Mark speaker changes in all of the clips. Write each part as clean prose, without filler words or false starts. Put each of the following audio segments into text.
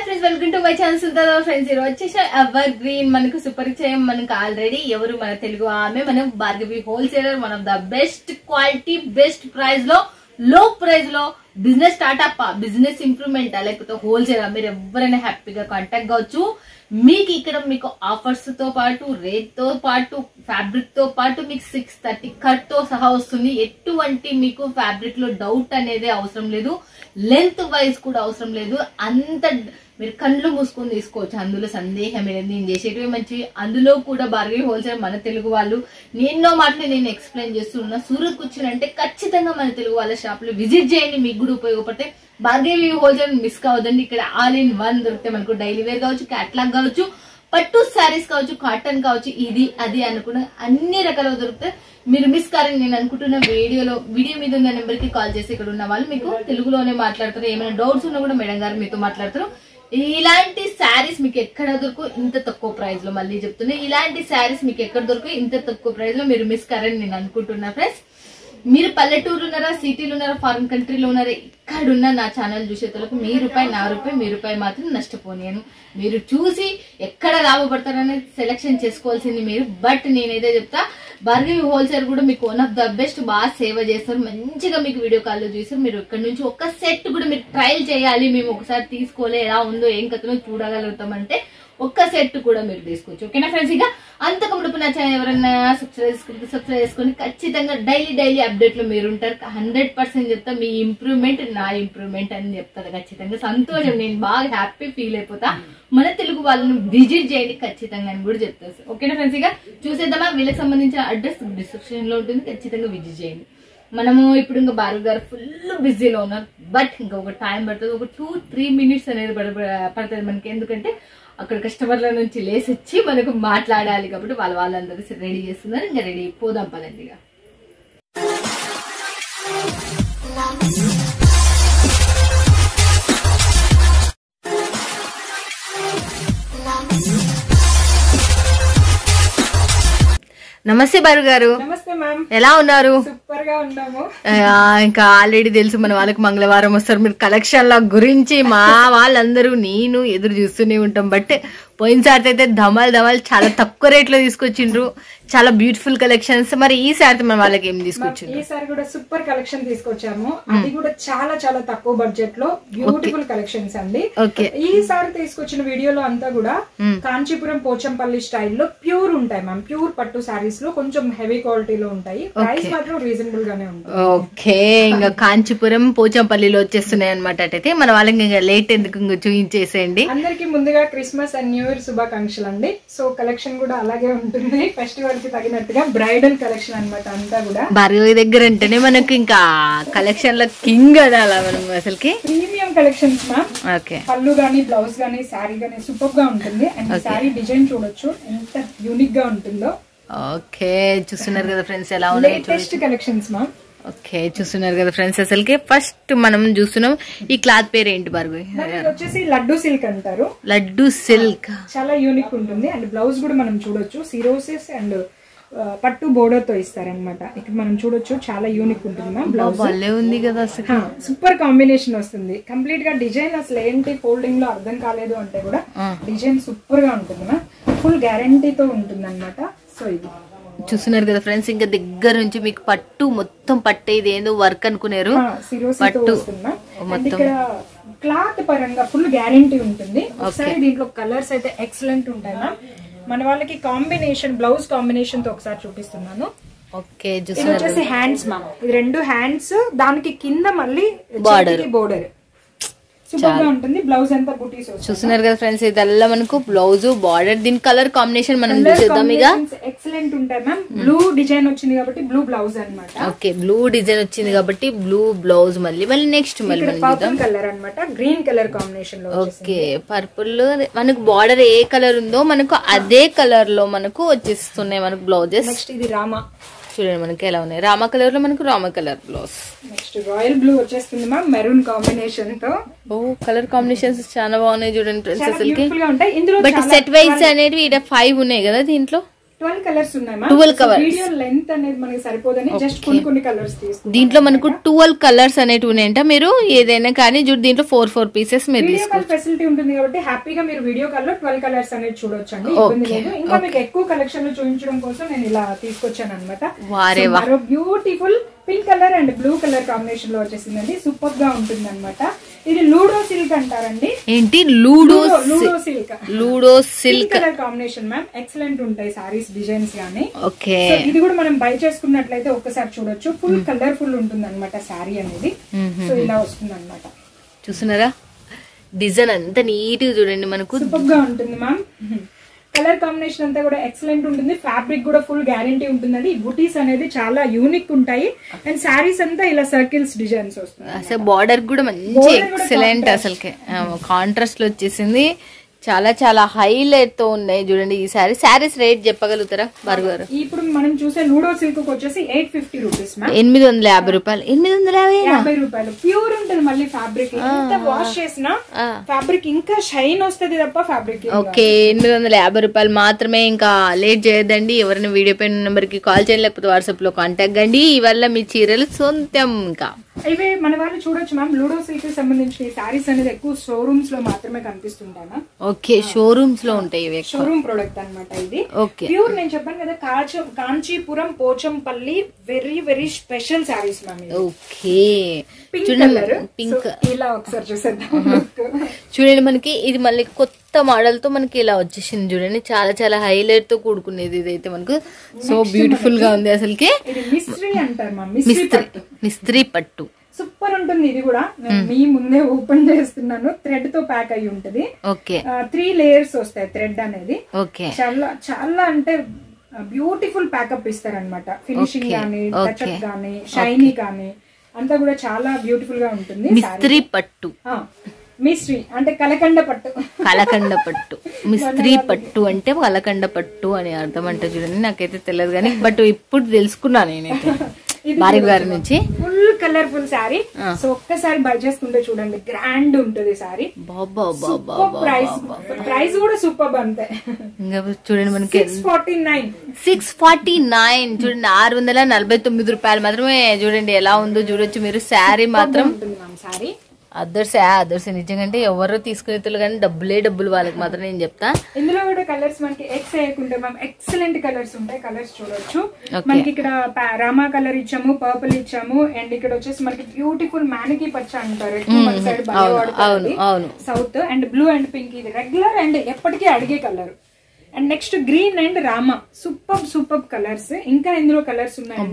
Speaker 1: Friends welcome to my channel Sultana friends. ఈరోజు వచ్చేసి ever green మనకు సుపరిచయం. మనకు ఆల్రెడీ ఎవరు మన తెలుగు ఆమె మనం భార్గవి హోల్సేలర్. మనం the best quality best price లో లో ప్రైస్ లో బిజినెస్ స్టార్ట్అప్ బిజినెస్ ఇంప్రూవ్మెంట్ లేకపోతే హోల్సేలర్ మీరు ఎవరైనా హ్యాపీగా కాంటాక్ట్ కావచ్చు. మీకు ఇక్కడ మీకు ఆఫర్స్ తో పాటు రేట్ తో పాటు ఫ్యాబ్రిక్ తో పాటు మీకు 630 కట్ తో సహా వస్తుంది. ఎటువంటి మీకు ఫ్యాబ్రిక్ లో డౌట్ అనేది అవసరం లేదు, లెంత్ వైజ్ కూడా అవసరం లేదు. అంత మీరు కళ్ళు మూసుకొని తీసుకోవచ్చు, అందులో సందేహం లేదు. నేను చేసేటివి మంచి, అందులో కూడా భార్గవి హోల్సేల్ మన తెలుగు వాళ్ళు. ఎన్నో మాటలు నేను ఎక్స్ప్లెయిన్ చేస్తున్నా. సూరత్ వచ్చినంటే ఖచ్చితంగా మన తెలుగు వాళ్ళ షాప్ లో విజిట్ చేయండి, మీకు కూడా ఉపయోగపడితే. భార్గవి హోల్సేల్ మిస్ కావద్దండి. ఇక్కడ ఆల్ ఇన్ వన్ దొరికితే మనకు డైలీ వేర్ కావచ్చు, క్యాట్లాగ్ కావచ్చు, పట్టు శారీస్ కావచ్చు, కాటన్ కావచ్చు, ఇది అది అనుకున్న అన్ని రకాలుగా దొరుకుతాయి. మీరు మిస్ కారని నేను అనుకుంటున్న వీడియో మీద ఉన్న నెంబర్ కి కాల్ చేసి ఇక్కడ ఉన్న వాళ్ళు మీకు తెలుగులోనే మాట్లాడతారు. ఏమైనా డౌట్స్ ఉన్నా కూడా మేడం గారు మీతో మాట్లాడతారు. ఇలాంటి శారీస్ మీకు ఎక్కడ దొరకు ఇంత తక్కువ ప్రైస్ లో, మళ్ళీ చెప్తున్నా, ఇలాంటి శారీస్ మీకు ఎక్కడ దొరకు ఇంత తక్కువ ప్రైస్ లో మీరు మిస్ కారని నేను అనుకుంటున్నా ఫ్రెండ్స్. మీరు పల్లెటూరు ఉన్నారా, సిటీలు ఉన్నారా, ఫారిన్ కంట్రీలో ఉన్నారా, ఇక్కడున్న నా ఛానల్ చూసేతలకు మీ రూపాయి మాత్రం నష్టపోయాను. మీరు చూసి ఎక్కడ లాభపడతారనేది సెలెక్షన్ చేసుకోవాల్సింది మీరు. బట్ నేనైతే చెప్తా, భార్గవి హోల్సేల్ కూడా మీకు వన్ ఆఫ్ ద బెస్ట్, బాగా సేవ చేస్తారు. మంచిగా మీకు వీడియో కాల్ లో చూస్తారు. మీరు ఇక్కడ నుంచి ఒక సెట్ కూడా మీరు ట్రయల్ చేయాలి, మేము ఒకసారి తీసుకోలే ఎలా ఉందో ఏం కథనో చూడగలుగుతామంటే ఒక్క సెట్ కూడా మీరు తీసుకోవచ్చు. ఓకేనా ఫ్రెండ్స్? ఇక అంతకు నా ఛానల్ ఎవరైనా సబ్స్క్రైబ్ చేసుకుని ఖచ్చితంగా డైలీ అప్డేట్ లో మీరు ఉంటారు. 100% చెప్తా, మీ ఇంప్రూవ్మెంట్ నా ఇంప్రూవ్మెంట్ అని చెప్తారు. ఖచ్చితంగా సంతోషం, నేను బాగా హ్యాపీ ఫీల్ అయిపోతా. మన తెలుగు వాళ్ళని విజిట్ చేయండి ఖచ్చితంగా అని కూడా చెప్తారు. ఓకేనా ఫ్రెండ్స్? ఇక చూసేద్దామా? వీళ్ళకి సంబంధించిన అడ్రస్ డిస్క్రిప్షన్ లో ఉంటుంది, ఖచ్చితంగా విజిట్ చేయండి. మనము ఇప్పుడు ఇంకా భార్గవి గారు ఫుల్ బిజీలో ఉన్నారు. బట్ ఇంకా ఒక టైం పడుతుంది, ఒక 2-3 మినిట్స్ అనేది పడుతుంది మనకి. ఎందుకంటే అక్కడ కస్టమర్ల నుంచి లేసి వచ్చి మనకు మాట్లాడాలి కాబట్టి వాళ్ళందరూ రెడీ చేస్తున్నారు. ఇంకా రెడీ పోదాం పదండి. ఇక నమస్తే భార్గవి గారు.
Speaker 2: నమస్తే మ్యామ్,
Speaker 1: ఎలా ఉన్నారు?
Speaker 2: సూపర్ గా ఉన్నాము.
Speaker 1: ఇంకా ఆల్రెడీ తెలుసు మన వాళ్ళకి మంగళవారం వస్తారు. మీరు కలెక్షన్ల గురించి మా వాళ్ళందరూ నేను ఎదురు చూస్తూనే ఉంటాం. బట్ పోయినసారి అయితే ధమాల్ చాలా తక్కువ రేట్ లో తీసుకొచ్చిండ్రు, చాలా బ్యూటిఫుల్ కలెక్షన్స్. మరి ఈసారి మన వాళ్ళకి ఏం తీసుకొచ్చిండ్రు?
Speaker 2: ఈసారి కూడా సూపర్ కలెక్షన్ తీసుకొచ్చాము. అది కూడా చాలా తక్కువ బడ్జెట్ లో బ్యూటిఫుల్ కలెక్షన్స్ అండి. ఈసారి తీసుకొచ్చిన వీడియోలో అంతా కూడా కాంచీపురం పోచంపల్లి స్టైల్లో ప్యూర్ ఉంటాయి మ్యామ్. ప్యూర్ పట్టు సారీస్ లో కొంచెం హెవీ క్వాలిటీలో ఉంటాయి. ప్రైస్ మాత్రం రీజనబుల్ గానే ఉంటుంది.
Speaker 1: ఓకే, ఇంకా కాంచీపురం పోచంపల్లిలో వచ్చేస్తున్నాయి అనమాట. అయితే మన వాళ్ళకి ఇంకా లేట్ ఎందుకు చూపించేసేయండి.
Speaker 2: అందరికి ముందుగా క్రిస్మస్ అండ్ న్యూ ఇయర్ శుభాకాంక్షలు అండి. సో కలెక్షన్ కూడా అలాగే ఉంటుంది, ఫెస్టివల్ కి తగినట్టుగా బ్రైడల్ కలెక్షన్ అన్నమాట. అంతా కూడా
Speaker 1: భార్గవి దగ్గర అంటేనే మనకి ఇంకా కలెక్షన్ లో కింగ్ అలా మనం అసలుకి
Speaker 2: ప్రీమియం కలెక్షన్స్ మ్యామ్.
Speaker 1: ఓకే,
Speaker 2: పళ్ళు గానీ బ్లౌజ్ గానీ శారీ గానీ సూపర్ గా ఉంటుంది. అండ్ శారీ డిజైన్ చూడొచ్చు ఎంత యూనిక్ గా ఉంటుందో.
Speaker 1: ఓకే, చూస్తున్నారు కదా ఫ్రెండ్స్ ఎలా ఉన్నాయి
Speaker 2: లేటెస్ట్ కలెక్షన్స్ మ్యామ్.
Speaker 1: ఓకే, చూస్తున్నారు కదా ఫ్రెండ్స్. అసలుకి ఫస్ట్ మనం చూస్తున్నాం ఈ క్లాత్ పేరు ఏంటి భార్గవి?
Speaker 2: వచ్చేసి లడ్డు సిల్క్ అంటారు.
Speaker 1: లడ్డు సిల్క్ చాలా
Speaker 2: యూనిక్ ఉంటుంది. అండ్ బ్లౌజ్ కూడా మనం చూడొచ్చు, సిరోసిస్ అండ్ పట్టు బోర్డర్ తో ఇస్తారనమాట. ఇక్కడ మనం చూడొచ్చు, చాలా యూనిక్ ఉంటుంది మ్యామ్. బ్లౌజ్
Speaker 1: భలే ఉంది కదా,
Speaker 2: సూపర్ కాంబినేషన్ వస్తుంది. కంప్లీట్ గా డిజైన్ అసలు ఏంటి ఫోల్డింగ్ లో అర్థం కాలేదు అంటే కూడా డిజైన్ సూపర్ గా ఉంటుంది మ్యామ్. ఫుల్ గ్యారంటీతో ఉంటుంది అనమాట. సో ఇది
Speaker 1: చూస్తున్నారు కదా ఫ్రెండ్స్, ఇంకా దగ్గర నుంచి మీకు పట్టు మొత్తం పట్టే, ఇది ఏందో వర్క్ అనుకున్నారు పట్టు మొత్తం.
Speaker 2: క్లాత్ పరంగా ఫుల్ గ్యారంటీ ఉంటుంది. ఒకసారి దీంట్లో కలర్స్ అయితే ఎక్సలెంట్ ఉంటాయి మ్యామ్. మన వాళ్ళకి కాంబినేషన్ బ్లౌజ్ కాంబినేషన్ తో ఒకసారి చూపిస్తున్నాను.
Speaker 1: ఓకే,
Speaker 2: ఇది వచ్చేసి హ్యాండ్స్ మ్యామ్. ఇది 2 హ్యాండ్స్, దానికి కింద మళ్ళీ బోర్డర్ సూపర్ గా ఉంటుంది. బ్లౌజ్ అంతా బూటీస్
Speaker 1: చూస్తున్నారు కదా ఫ్రెండ్స్, ఇదల్లా మనకు బ్లౌజ్ బార్డర్. దీని కలర్ కాంబినేషన్ మనం చూద్దాం. ఇక
Speaker 2: ఎక్సలెంట్ ఉంటాయి మ్యామ్. బ్లూ డిజైన్ వచ్చింది కాబట్టి బ్లూ బ్లౌజ్ అన్నమాట.
Speaker 1: ఓకే, బ్లూ డిజైన్ వచ్చింది కాబట్టి బ్లూ బ్లౌజ్. మళ్ళీ నెక్స్ట్
Speaker 2: పర్పుల్ కలర్ అన్నమాట, గ్రీన్ కలర్ కాంబినేషన్ లో.
Speaker 1: ఓకే, పర్పుల్ మనకు బార్డర్ ఏ కలర్ ఉందో మనకు అదే కలర్ లో మనకు వచ్చేస్తున్నాయి మనకు బ్లౌజెస్.
Speaker 2: నెక్స్ట్ ఇది రామా,
Speaker 1: చూడండి మనకి ఎలా ఉన్నాయి. రామా కలర్ లో మనకు Rama colour blouse.
Speaker 2: Next royal blue వచ్చేస్తుంది మ్యామ్, మెరూన్ కాంబినేషన్ తో.
Speaker 1: ఓ, కలర్ కాంబినేషన్స్ చాలా బాగున్నాయి చూడండి ఫ్రెండ్స్ అసలుకి.
Speaker 2: ఉంటాయి ఇందులో.
Speaker 1: బట్ సెట్ వైజ్ అనేవి ఇక్కడ 5 ఉన్నాయి కదా దీంట్లో.
Speaker 2: 12 కలర్స్ ఉన్నాయి.
Speaker 1: 12 కలర్స్.
Speaker 2: వీడియో లెంత్ అనేది మనకి సరిపోదని జస్ట్ కొన్ని కలర్స్ తీసుకుంటాం.
Speaker 1: దీంట్లో మనకు 12 కలర్స్ అనేటివి ఉన్నాయంట. మీరు ఏదైనా కానీ దీంట్లో 4 పీసెస్ మీరు తీసుకోవచ్చు.
Speaker 2: ఫెసిలిటీ ఉంటుంది కాబట్టి హ్యాపీగా మీరు వీడియో కాల్ లో 12 కలర్స్ అనేది చూడొచ్చు అండి. ఇబ్బంది లేదు. ఇంకా మీకు ఎక్కువ కలెక్షన్ లో చూపించడం కోసం నేను ఇలా తీసుకొచ్చాను అనమాట. మరో beautiful pink colour and blue colour combination లో వచ్చేసిందండి. సూపర్ గా ఉంటుంది అనమాట. ఇది లూడో సిల్క్ అంటారండి.
Speaker 1: ఏంటి ludo
Speaker 2: silk?
Speaker 1: Ludo silk
Speaker 2: colour combination ma'am excellent ఉంటాయి సారీస్ డిజైన్స్ గానీ.
Speaker 1: ఓకే,
Speaker 2: ఇది కూడా మనం బై చేసుకున్నట్లయితే ఒక్కసారి చూడొచ్చు. ఫుల్ కలర్ఫుల్ ఉంటుంది అనమాట సారీ అనేది. సో ఇలా వస్తుంది అనమాట.
Speaker 1: చూస్తున్నారా డిజైన్ అంతా నీట్ గా చూడండి. మనకు
Speaker 2: సూపర్ గా ఉంటుంది మ్యామ్. కలర్ కాంబినేషన్ అంతా కూడా ఎక్సలెంట్ ఉంటుంది. ఫ్యాబ్రిక్ కూడా ఫుల్ గ్యారంటీ ఉంటుందండి. బుటీస్ అనేది చాలా యూనిక్ ఉంటాయి. అండ్ సారీస్ అంతా ఇలా సర్కిల్స్ డిజైన్స్ వస్తుంది.
Speaker 1: అసలు బార్డర్ కూడా మంచి ఎక్సలెంట్. అసలుకే కాంట్రాస్ట్ లో వచ్చేసింది. చాలా చాలా హైలైట్ తో ఉన్నాయి చూడండి ఈ శారీస్ రేట్ చెప్పగలుగుతారా బార్గారు?
Speaker 2: ఇప్పుడు మనం చూసే లూడో సిల్క్ వచ్చేసి 850 రూపీస్.
Speaker 1: 850 రూపాయలు.
Speaker 2: 850 రూపాయలు ప్యూర్ ఉంటుంది. మళ్ళీ ఫ్యాబ్రిక్ ఎంత వాష్ చేసినా ఫ్యాబ్రిక్ ఇంకా షైన్ వస్తుంది తప్ప ఫ్యాబ్రిక్.
Speaker 1: ఓకే, 850 రూపాయలు మాత్రమే. ఇంకా లేట్ చేయదండి. ఎవరైనా వీడియో పైన నెంబర్ కి కాల్ చేయండి, లేకపోతే వాట్సాప్ లో కాంటాక్ట్ కండి. ఇవల్ల మీ చీరలు సొంతం. ఇంకా
Speaker 2: ఇవే మన వాళ్ళు చూడొచ్చు మ్యామ్. లూడో సిల్క్ కి సంబంధించిన సారీస్ అనేది ఎక్కువ షోరూమ్స్ లో మాత్రమే కనిపిస్తుంటాయి.
Speaker 1: ఓకే, షోరూమ్స్ లో ఉంటాయి.
Speaker 2: షోరూమ్ ప్రొడక్ట్ అనమాట ఇది.
Speaker 1: Okay,
Speaker 2: pure. నేను చెప్పాను కదా Kanchipuram Pochampally very very special saris ma'am.
Speaker 1: Okay,
Speaker 2: pink ఇలా ఒకసారి చూసేద్దాం.
Speaker 1: చూడండి మనకి ఇది మళ్ళీ కొత్త మోడల్ తో మనకి ఇలా వచ్చేసింది చూడండి. చాలా చాలా హైలైట్ తో కూడుకునేది. ఇదైతే మనకు సో బ్యూటిఫుల్ గా ఉంది. అసలుకి
Speaker 2: మిస్త్రీ అంటారు మ్యామ్.
Speaker 1: మిస్త్రీ పట్టు
Speaker 2: సూపర్ ఉంటుంది. ఇది కూడా మీ ముందే ఓపెన్ చేస్తున్నాను. థ్రెడ్ తో ప్యాక్ అయి ఉంటది.
Speaker 1: ఓకే,
Speaker 2: 3 లేయర్స్ వస్తాయి థ్రెడ్ అనేది.
Speaker 1: ఓకే,
Speaker 2: చాలా చాలా అంటే బ్యూటిఫుల్ ప్యాకప్ ఇస్తారనమాట. ఫినిషింగ్ గానీ, టచ్అప్ గానీ, షైనీ గానీ అంతా కూడా చాలా బ్యూటిఫుల్ గా ఉంటుంది.
Speaker 1: మిస్త్రీ పట్టు.
Speaker 2: మిస్త్రీ అంటే కలకండ పట్టు.
Speaker 1: కలకండ పట్టు, మిస్త్రీ పట్టు అంటే కలకండ పట్టు అని అర్థం అంటే చూడండి. నాకైతే తెలియదు కానీ బట్ ఇప్పుడు తెలుసుకున్నాను నేనైతే భార్గవి గారి నుంచి.
Speaker 2: Full colourful sorry. సో ఒక్కసారి బై చేసుకుంటే చూడండి గ్రాండ్ ఉంటుంది సారీ. ప్రైస్ కూడా సూపర్ అంతే.
Speaker 1: ఇంకా చూడండి మనకి
Speaker 2: 649
Speaker 1: చూడండి. 649 రూపాయలు మాత్రమే. చూడండి ఎలా ఉందో చూడొచ్చు మీరు. శారీ మాత్రం
Speaker 2: సారీ
Speaker 1: అదర్స్ నిజంగా ఎవరో తీసుకునే కానీ డబ్బులు వాళ్ళకి మాత్రం నేను చెప్తా.
Speaker 2: ఇందులో కూడా కలర్స్ మనకి ఎక్స్ వేయకుంటే ఎక్సలెంట్ కలర్స్ ఉంటాయి. కలర్స్ చూడొచ్చు. మనకి ఇక్కడ రామా కలర్ ఇచ్చాము, పర్పుల్ ఇచ్చాము. అండ్ ఇక్కడ వచ్చేసి మనకి బ్యూటిఫుల్ మ్యానికీ పచ్చ అంటారు. South and blue and pink. ఇది రెగ్యులర్ అండ్ ఎప్పటికీ అడిగే colour. And next green and Rama. Super colours. ఇంకా ఇందులో కలర్స్ ఉన్నాయి.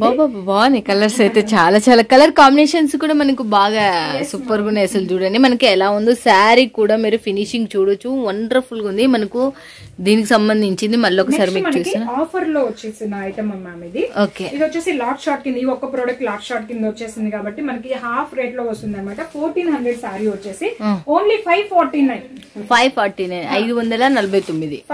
Speaker 1: బాగున్నాయి కలర్స్ అయితే. చాలా చాలా కలర్ కాంబినేషన్స్ కూడా మనకు బాగా సూపర్ గా ఉన్నాయి. అసలు చూడండి మనకి ఎలా ఉందో శారీ కూడా మీరు ఫినిషింగ్ చూడొచ్చు. వండర్ఫుల్ గా ఉంది. మనకు దీనికి సంబంధించింది మళ్ళీ ఒకసారి మీకు చూసాను.
Speaker 2: ఆఫర్ లో వచ్చేసిన ఐటమ్ మ్యామ్ ఇది.
Speaker 1: ఓకే,
Speaker 2: ఇది వచ్చేసి లాట్ షార్ట్ కింద. ఈ ఒక్క ప్రోడక్ట్ లాట్ షార్ట్ కింద వచ్చేసింది కాబట్టి మనకి హాఫ్ రేట్ లో వస్తుంది అనమాట. 1400 సారీ వచ్చేసి ఓన్లీ 549.
Speaker 1: 549.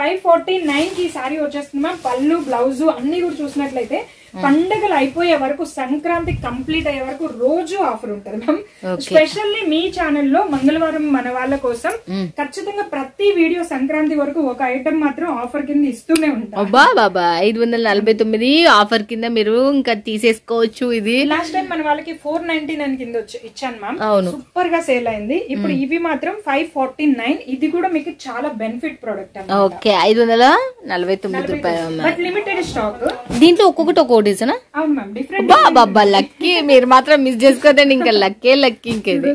Speaker 2: 549 కి సారీ వచ్చేస్తుంది మ్యామ్. పళ్ళు, బ్లౌజ్ అన్ని కూడా చూసినట్లయితే పండగలు అయిపోయే వరకు, సంక్రాంతి కంప్లీట్ అయ్యే వరకు రోజు ఆఫర్ ఉంటుంది మ్యామ్. స్పెషల్లీ మీ ఛానల్లో మంగళవారం మన వాళ్ళ కోసం ఖచ్చితంగా ప్రతి వీడియో సంక్రాంతి వరకు ఒక ఐటమ్ మాత్రం ఆఫర్ కింద ఇస్తూనే ఉంటాం.
Speaker 1: 549 ఆఫర్ కింద మీరు ఇంకా తీసేసుకోవచ్చు. ఇది
Speaker 2: లాస్ట్ టైం మన వాళ్ళకి 499 కింద ఇచ్చాను మ్యామ్. సూపర్ గా సేల్ అయింది. ఇప్పుడు ఇవి మాత్రం 549. ఇది కూడా మీకు చాలా బెనిఫిట్ ప్రోడక్ట్.
Speaker 1: ఓకే, 549 రూపాయలు.
Speaker 2: But limited stock.
Speaker 1: దీంట్లో ఒక్కొక్కటి డిజైన్.
Speaker 2: అవును మ్యామ్, డిఫరెంట్.
Speaker 1: బాబా లక్కీ. మీరు మాత్రం మిస్ చేసుకోదండి. ఇంకా లక్కీ ఇంకేది.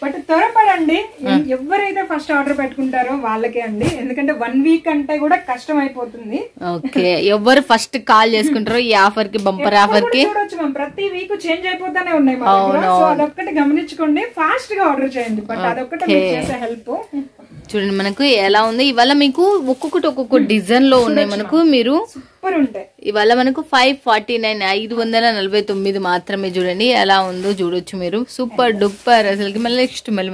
Speaker 2: బట్ త్వరపడండి. ఎవరైతే ఫస్ట్ ఆర్డర్ పెట్టుకుంటారో వాళ్ళకే అండి. ఎందుకంటే 1 వీక్ అంటే కూడా కష్టం అయిపోతుంది.
Speaker 1: ఓకే, ఎవరు ఫస్ట్ కాల్ చేసుకుంటారో ఈ ఆఫర్ కి, బంపర్ ఆఫర్ కి
Speaker 2: చూడొచ్చు మ్యామ్. ప్రతి వీక్ చేంజ్ అయిపోతానే ఉన్నాయి. సో అదొక్కటి గమనించుకోండి. ఫాస్ట్ గా ఆర్డర్ చేయండి. బట్ అదొక్కటి చేసే హెల్ప్.
Speaker 1: చూడండి మనకు ఎలా ఉంది. ఇవాళ మీకు ఒక్కొక్క డిజైన్ లో ఉన్నాయి మనకు. మీరు
Speaker 2: సూపర్ ఉంటాయి.
Speaker 1: ఇవాళ మనకు 549, 549 మాత్రమే. చూడండి ఎలా ఉందో చూడొచ్చు మీరు. సూపర్ డూపర్ అసలు. మళ్ళీ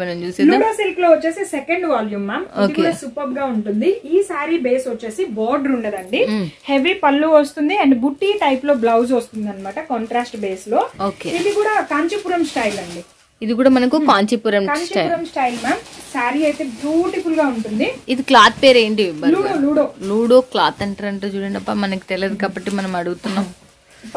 Speaker 1: మనం చూసేద్దాం.
Speaker 2: సిల్క్ లో వచ్చేసి సెకండ్ వాల్యూమ్ మ్యామ్. ఇది కూడా సూపర్ గా ఉంటుంది. ఈ సారీ బేస్ వచ్చేసి బోర్డర్ ఉండదండి. హెవీ పళ్ళు వస్తుంది అండ్ బుట్టి టైప్ లో బ్లౌజ్ వస్తుంది అనమాట కాంట్రాస్ట్ బేస్ లో. ఇది కూడా కాంచీపురం స్టైల్ అండి.
Speaker 1: ఇది కూడా మనకు కాంచీపురం
Speaker 2: స్టైల్ మ్యామ్. సారీ అయితే బ్యూటిఫుల్ గా ఉంటుంది.
Speaker 1: ఇది క్లాత్ పేరు ఏంటి?
Speaker 2: లూడో.
Speaker 1: లూడో క్లాత్ అంటారంటే చూడండి అప్ప, మనకి తెలియదు కాబట్టి మనం అడుగుతున్నాం.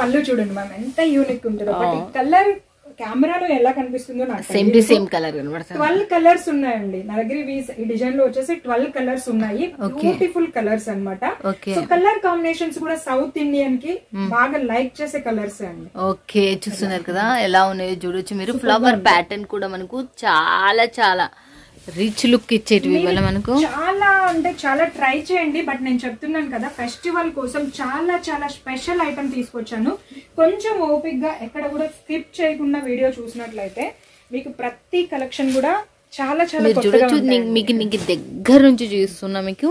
Speaker 2: పళ్ళు చూడండి మ్యామ్ ఎంత యూనిక్ ఉంటుందో. కలర్ కెమెరాలో ఎలా కనిపిస్తుందో నాకు
Speaker 1: సేమ్ టు సేమ్ కలర్ కనబడుతుంది.
Speaker 2: 12 కలర్స్ ఉన్నాయండి నా దగ్గర. ఈ డిజైన్ లో వచ్చేసి 12 కలర్స్ ఉన్నాయి. బ్యూటిఫుల్ కలర్స్ అన్నమాట. సో కలర్ కాంబినేషన్స్ కూడా సౌత్ ఇండియన్ కి బాగా లైక్ చేసే కలర్స్ అండి.
Speaker 1: ఓకే, చూస్తున్నారు కదా ఎలా ఉన్నాయో చూడొచ్చు మీరు. ఫ్లవర్ ప్యాటర్న్ కూడా మనకు చాలా చాలా రిచ్ లుక్ ఇచ్చేటివి ఇవాళ మనకు.
Speaker 2: చాలా అంటే చాలా ట్రై చేయండి. బట్ నేను చెప్తున్నాను కదా, ఫెస్టివల్ కోసం చాలా చాలా స్పెషల్ ఐటమ్ తీసుకొచ్చాను. కొంచెం ఓపిక్ గా ఎక్కడ కూడా స్కిప్ చేయకుండా వీడియో చూసినట్లయితే మీకు ప్రతి కలెక్షన్ కూడా చాలా చాలా
Speaker 1: చూడొచ్చు. మీకు దగ్గర నుంచి చూస్తున్నా మీకు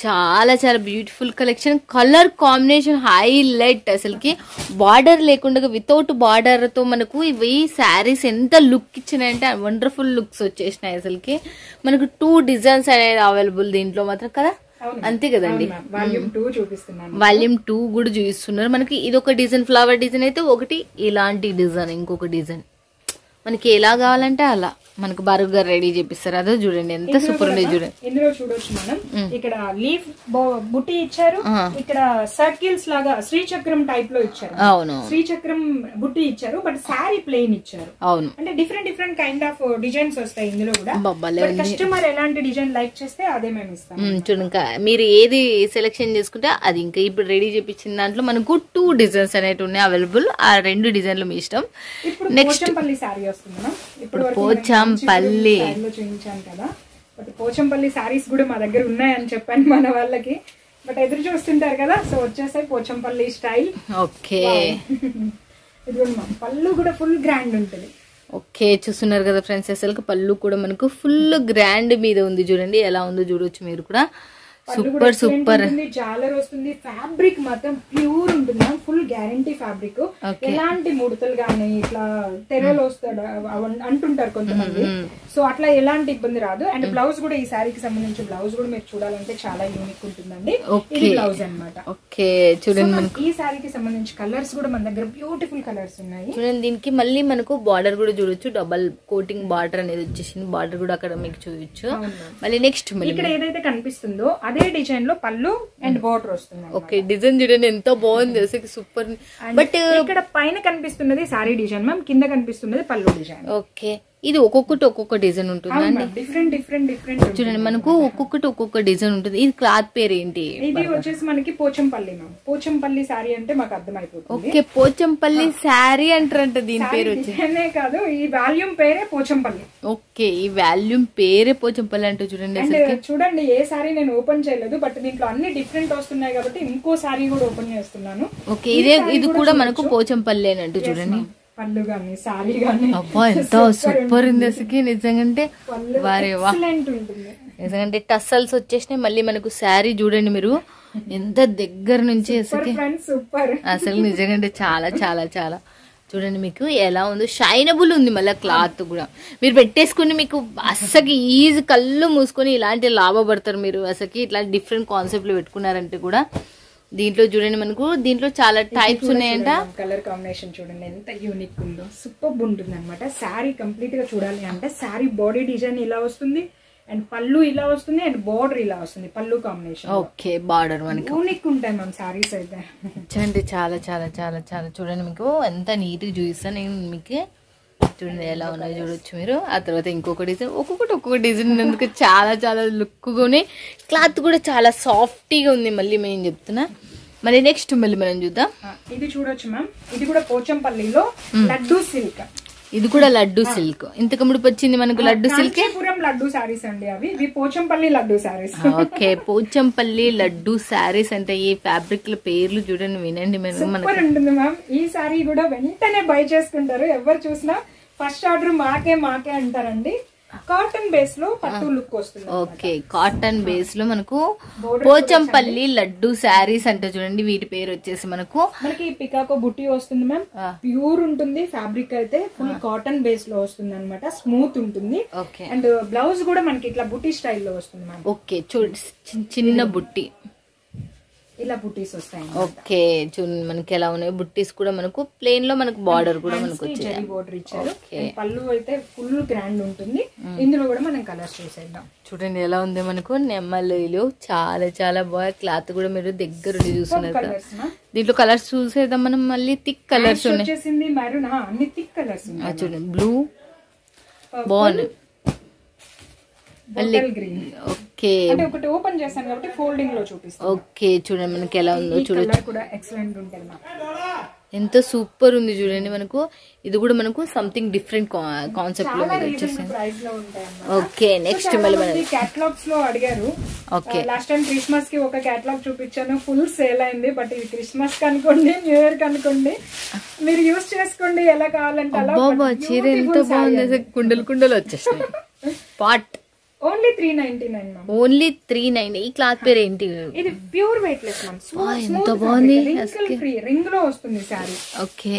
Speaker 1: చాలా చాలా beautiful collection. Colour combination highlight అసలుకి. బార్డర్ లేకుండా వితౌట్ బార్డర్ తో మనకు ఇవి శారీస్ ఎంత లుక్ ఇచ్చినాయంటే వండర్ఫుల్ లుక్స్ వచ్చేసినాయి అసలుకి. మనకు 2 డిజైన్స్ అనేది అవైలబుల్ దీంట్లో మాత్రం కదా, అంతే కదండి. వాల్యూమ్ 2 కూడా చూపిస్తున్నారు మనకి. ఇది ఒక డిజైన్ ఫ్లవర్ డిజైన్ అయితే, ఒకటి ఇలాంటి డిజైన్, ఇంకొక డిజైన్ మనకి ఎలా కావాలంటే అలా మనకు బారుగా రెడీ చేపిస్తారు. అదో చూడండి ఎంత సూపర్ ఉంది చూడండి.
Speaker 2: ఇందులో చూడొచ్చు మనం ఇక్కడ లీఫ్ బుట్టి ఇచ్చారు, ఇక్కడ సర్కిల్స్ లాగా శ్రీచక్రం టైప్ లో ఇచ్చారు.
Speaker 1: అవును,
Speaker 2: శ్రీచక్రం బుట్టి ఇచ్చారు, బట్ సారీ ప్లెయిన్ ఇచ్చారు.
Speaker 1: అవును,
Speaker 2: అంటే డిఫరెంట్ కైండ్ ఆఫ్ డిజైన్స్ వస్తాయి ఇందులో కూడా. కస్టమర్ ఎలాంటి డిజైన్ లైక్ చేస్తే అదే మేము ఇస్తాం.
Speaker 1: చూడండి మీరు ఏది సెలెక్షన్ చేసుకుంటే అది. ఇంకా ఇప్పుడు రెడీ చేపించిన దాంట్లో మనకు 2 డిజైన్స్ అనేవి ఉన్నాయి అవైలబుల్. ఆ 2 డిజైన్లు మీ ఇష్టం. నెక్స్ట్
Speaker 2: సారీ వస్తుంది. ఇప్పుడు
Speaker 1: పోచంపల్లి
Speaker 2: చూపించాను కదా, బట్ పోచంపల్లి సారీస్ కూడా మా దగ్గర ఉన్నాయని చెప్పాను మన వాళ్ళకి. బట్ ఎదురు చూస్తుంటారు కదా, సో వచ్చేసాయి పోచంపల్లి స్టైల్.
Speaker 1: ఓకే,
Speaker 2: ఇది పళ్ళు కూడా ఫుల్ గ్రాండ్ ఉంటుంది.
Speaker 1: ఓకే, చూస్తున్నారు కదా ఫ్రెండ్స్, అసలు పళ్ళు కూడా మనకు ఫుల్ గ్రాండ్ మీద ఉంది. చూడండి ఎలా ఉందో చూడొచ్చు మీరు కూడా. Super super.
Speaker 2: జాలర్ వస్తుంది. ఫ్యాబ్రిక్ మాత్రం ప్యూర్ ఉంటుంది, ఫుల్ గ్యారంటీ ఫ్యాబ్రిక్. ఎలాంటి ముడతలు గానీ ఇట్లా తెరలు వస్తాడు అంటుంటారు కొంతమంది, సో అట్లా ఎలాంటి ఇబ్బంది రాదు. అండ్ బ్లౌజ్ కూడా ఈ సారీకి సంబంధించి బ్లౌజ్ కూడా మీరు చూడాలంటే చాలా యూనిక్ ఉంటుందండి. ఇది బ్లౌజ్ అన్నమాట.
Speaker 1: ఓకే, చూడండి
Speaker 2: ఈ సారీకి సంబంధించి కలర్స్ కూడా మన దగ్గర బ్యూటిఫుల్ కలర్స్ ఉన్నాయి.
Speaker 1: చూడండి దీనికి మళ్ళీ మనకు బార్డర్ కూడా చూడొచ్చు. డబల్ కోటింగ్ బార్డర్ అనేది వచ్చేసింది. బార్డర్ కూడా అక్కడ మీకు చూడొచ్చు. మళ్ళీ నెక్స్ట్
Speaker 2: ఇక్కడ ఏదైతే కనిపిస్తుందో అదే డిజైన్ లో పళ్ళు అండ్ బార్డర్ వస్తుంది.
Speaker 1: ఓకే, డిజైన్ చూడండి ఎంత బాగుంది అసలు, సూపర్. బట్
Speaker 2: ఇక్కడ పైన కనిపిస్తున్నది సారీ డిజైన్ మ్యామ్, కింద కనిపిస్తున్నది పళ్ళు డిజైన్.
Speaker 1: ఓకే, ఇది ఒక్కొక్క డిజైన్ ఉంటుందండి.
Speaker 2: డిఫరెంట్
Speaker 1: చూడండి మనకు ఒక్కొక్క డిజైన్ ఉంటుంది. ఇది క్లాత్ పేరు ఏంటి?
Speaker 2: ఇది వచ్చేసి మనకి పోచంపల్లి మ్యామ్. పోచంపల్లి సారీ అంటే మాకు అర్థమైపోతుంది.
Speaker 1: ఓకే, పోచంపల్లి సారీ అంటారంట దీని పేరు
Speaker 2: వచ్చేనే కాదు, ఈ వాల్యూమ్ పేరే పోచంపల్లి.
Speaker 1: ఓకే, ఈ వాల్యూమ్ పేరే పోచంపల్లి అంటే చూడండి.
Speaker 2: చూడండి ఏ సారీ నేను ఓపెన్ చేయలేదు, బట్ దీంట్లో అన్ని డిఫరెంట్ వస్తున్నాయి కాబట్టి ఇంకో సారీ కూడా ఓపెన్ చేస్తున్నాను.
Speaker 1: ఓకే, ఇది కూడా మనకు పోచంపల్లి అని అంటూ చూడండి.
Speaker 2: పళ్ళు గానీ సారీ గానీ
Speaker 1: అబ్బా ఎంత సూపర్ ఉంది అసలు నిజంగా. వారే వా, నిజంగా టస్సల్స్ వచ్చేసినాయి. మళ్ళీ మనకు శారీ చూడండి మీరు ఎంత దగ్గర నుంచి అసలు నిజంగా చాలా చాలా చాలా చూడండి మీకు ఎలా ఉందో. షైనబుల్ ఉంది మళ్ళీ క్లాత్ కూడా. మీరు పెట్టేసుకుని మీకు అసలు ఈజీ కళ్ళు మూసుకొని ఇలాంటి లాభపడతారు మీరు. అసలు ఇట్లాంటి డిఫరెంట్ కాన్సెప్ట్ లో పెట్టుకున్నారంటే కూడా. దీంట్లో చూడండి మనకు దీంట్లో చాలా టైప్స్ ఉన్నాయంట.
Speaker 2: కలర్ కాంబినేషన్ చూడండి ఎంత యూనిక్ ఉందో, సూపర్ ఉంటుంది అనమాట. శారీ కంప్లీట్ గా చూడాలి అంటే శారీ బాడీ డిజైన్ ఇలా వస్తుంది, అండ్ పళ్ళు ఇలా వస్తుంది, అండ్ బార్డర్ ఇలా వస్తుంది. పళ్ళు కాంబినేషన్.
Speaker 1: ఓకే, బార్డర్ మనకి
Speaker 2: యూనిక్ ఉంటాయి మ్యామ్ సారీస్ అయితే.
Speaker 1: చూడండి చాలా చాలా చాలా చాలా చూడండి మీకు ఎంత నీట్ గా చూపిస్తాను నేను మీకు. చూడండి ఎలా ఉన్నాయో చూడొచ్చు మీరు. ఆ తర్వాత ఇంకొక డిజైన్, ఒక్కొక్క డిజైన్ ఎందుకు చాలా చాలా లుక్గానే. క్లాత్ కూడా చాలా సాఫ్టీగా ఉంది. మళ్ళీ మేము చెప్తున్నా. మళ్ళీ నెక్స్ట్ మళ్ళీ మనం చూద్దాం.
Speaker 2: ఇది చూడొచ్చు మ్యామ్, ఇది కూడా పోచంపల్లిలో లడ్డూ సిల్క్.
Speaker 1: ఇది కూడా లడ్డు సిల్క్. ఇంతకు ముడిపు వచ్చింది మనకు లడ్డు సిల్క్.
Speaker 2: లడ్డు సారీస్ అండి అవి. ఇవి పోచంపల్లి లడ్డు సారీస్.
Speaker 1: ఓకే, పోచంపల్లి లడ్డు సారీస్ అంటే ఈ ఫ్యాబ్రిక్ పేర్లు చూడండి, వినండి మీరు.
Speaker 2: సూపర్ ఉంటుంది మ్యామ్. ఈ సారీ కూడా వెంటనే బై చేసుకుంటారు ఎవరు చూసినా. ఫస్ట్ ఆర్డర్ మాకే అంటారండి. కాటన్ బేస్ లో పట్టు లుక్ వస్తుంది.
Speaker 1: ఓకే, కాటన్ బేస్ లో మనకు పోచంపల్లి లడ్డు శారీస్ అంటే చూడండి. వీటి పేరు వచ్చేసి మనకి
Speaker 2: పికాకో బుట్టి వస్తుంది మ్యామ్. ప్యూర్ ఉంటుంది ఫ్యాబ్రిక్ అయితే. ఫుల్ కాటన్ బేస్ లో వస్తుంది అనమాట. స్మూత్ ఉంటుంది. అండ్ బ్లౌజ్ కూడా మనకి ఇట్లా బుట్టి స్టైల్లో వస్తుంది మ్యామ్.
Speaker 1: ఓకే, చిన్న బుట్టి.
Speaker 2: ఇలా బుట్టీస్ వస్తాయి.
Speaker 1: ఓకే చూడండి మనకి ఎలా ఉన్నాయి బుట్టీస్ కూడా మనకు ప్లేన్ లో మనకు బార్డర్ కూడా మనకు
Speaker 2: జరీ బార్డర్ ఇచ్చారు. పళ్ళు అయితే ఫుల్ గ్రాండ్ ఉంటుంది. ఇందులో కూడా మనం కలర్స్ చూసేద్దాం.
Speaker 1: చూడండి ఎలా ఉంది మనకు నెమ్మలీలు చాలా చాలా బాగా క్లాత్ కూడా మీరు దగ్గరుండి చూస్తున్నారు. దీంట్లో కలర్స్ చూసేద్దాం మనం. మళ్ళీ థిక్ కలర్స్
Speaker 2: ఉన్నాయి. మెరూన్ అన్ని థిక్ కలర్స్ ఉన్నాయి.
Speaker 1: చూడండి బ్లూ బాగుంది.
Speaker 2: గ్రీన్.
Speaker 1: ఓకే
Speaker 2: ఒకటి ఓపెన్ చేశాను కాబట్టి ఫోల్డింగ్ లో చూపిస్తాను.
Speaker 1: ఓకే చూడండి మనకి ఎలా ఉందో చూడొచ్చు.
Speaker 2: కూడా ఎక్సలెంట్ ఉంటుంది.
Speaker 1: ఎంత సూపర్ ఉంది చూడండి మనకు. ఇది కూడా మనకు సంథింగ్ డిఫరెంట్ కాన్సెప్ట్ లో వచ్చేసింది. ఓకే నెక్స్ట్ మళ్ళీ మనం
Speaker 2: కేటలాగ్స్ లో అడిగారు. ఓకే లాస్ట్ టైం క్రిస్మస్ కి ఒక కేటలాగ్ చూపించాను, ఫుల్ సేల్ అయింది. బట్ ఇది క్రిస్మస్ కి అనుకోండి, న్యూ ఇయర్ కి అనుకోండి, మీరు యూస్ చేసుకోండి ఎలా కావాలంటే అలా.
Speaker 1: చీర ఎంత బాగుంది, కుండలు కుండలు వచ్చేస్తాయి. Pot
Speaker 2: only 399 ma'am.
Speaker 1: ఓన్లీ 390. ఈ క్లాత్ పేరు ఏంటి?
Speaker 2: ఇది ప్యూర్ వెయిట్ లెస్ మ్యామ్.
Speaker 1: ఎంత బాగుంది.
Speaker 2: రింగ్ లో వస్తుంది సారీ.
Speaker 1: ఓకే